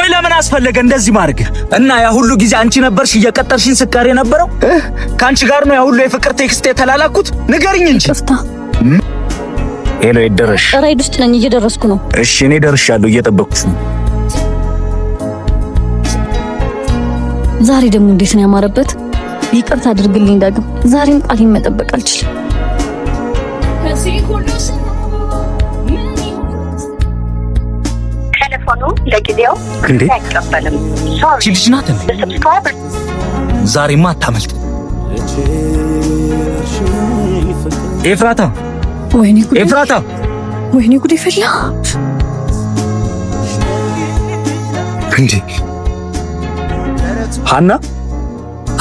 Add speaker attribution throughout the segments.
Speaker 1: ቆይ ለምን አስፈለገ እንደዚህ ማድረግ? እና ያ ሁሉ ጊዜ አንቺ ነበርሽ እየቀጠርሽኝ ስካር የነበረው? ካንቺ ጋር ነው ያ ሁሉ የፍቅር ቴክስት የተላላኩት? ንገሪኝ እንጂ። ሄሎ ይደረሽ።
Speaker 2: ራይድ ውስጥ ነኝ፣ እየደረስኩ ነው።
Speaker 1: እሺ እኔ ደርሻለሁ፣ እየጠበቅኩሽ ነው።
Speaker 2: ዛሬ ደግሞ እንዴት ነው ያማረበት። ይቅርታ አድርግልኝ ዳግም፣ ዛሬም ቃሌን መጠበቅ አልችልም።
Speaker 3: ቴሌፎኑ ለጊዜው አይቀበልም።
Speaker 1: ልጅ ናት እንዴ? ዛሬማ አታመልጥ። ኤፍራታ፣
Speaker 2: ወይኔ ጉድ!
Speaker 1: ኤፍራታ፣
Speaker 2: ወይኔ ጉድ! ይፈላ
Speaker 1: እንዴ! ሃና፣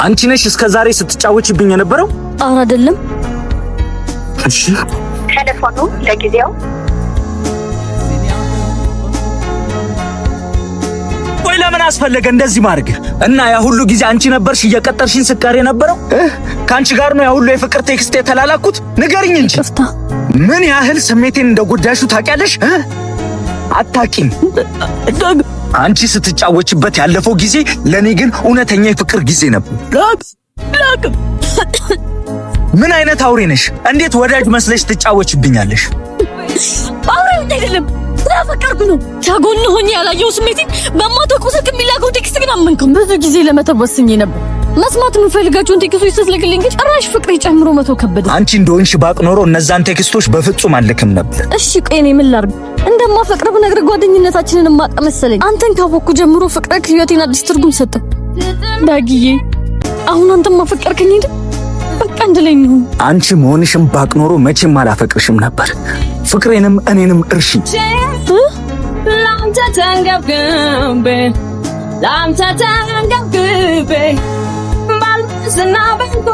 Speaker 1: አንቺ ነሽ እስከ ዛሬ ስትጫወችብኝ የነበረው?
Speaker 2: ኧረ አይደለም።
Speaker 1: እሺ
Speaker 3: ቴሌፎኑ ለጊዜው
Speaker 1: ቆይ ለምን አስፈለገ እንደዚህ ማድረግ? እና ያ ሁሉ ጊዜ አንቺ ነበርሽ እየቀጠርሽኝ ስካር የነበረው? ካንቺ ጋር ነው ያ ሁሉ የፍቅር ቴክስት የተላላኩት? ንገሪኝ እንጂ። ምን ያህል ስሜቴን እንደጎዳሹ ታውቂያለሽ? አታውቂም። አንቺ ስትጫወችበት ያለፈው ጊዜ ለኔ ግን እውነተኛ የፍቅር ጊዜ ነበር። ምን አይነት አውሬ ነሽ? እንዴት ወዳጅ መስለሽ ትጫወችብኛለሽ?
Speaker 2: አውሬ አይደለም፣ ስለፈቀርኩ ነው። ከጎን ሆኜ ያላየው ስሜቴ በማታውቀው ስልክ የሚላከው ቴክስት ግን አመንከው። ብዙ ጊዜ ለመተው ወስኜ ነበር። መስማት የምፈልጋቸውን ቴክስቶች ስትልክልኝ ግን ጭራሽ ፍቅሬ ጨምሮ መተው ከበደ።
Speaker 1: አንቺ እንደሆንሽ ባቅ ኖሮ እነዛን ቴክስቶች በፍጹም አልልክም ነበር።
Speaker 2: እሺ ቆይ እኔ ምን ላድርግ? እንደማፈቅር ብነግርህ ጓደኝነታችንን ማጣ መሰለኝ። አንተን ካወቅኩ ጀምሮ ፍቅርህ ህይወቴን አዲስ ትርጉም ሰጠ። ዳጊዬ አሁን አንተም ማፈቀርከኝ አይደል? በቃ እንደለኝ ነው።
Speaker 1: አንቺ መሆንሽም ባቅ ኖሮ መቼም አላፈቅርሽም ነበር። ፍቅሬንም እኔንም እርሺ።
Speaker 2: ላንተ ተንገብግቤ ላንተ ተንገብግቤ ባልመስና በንቶ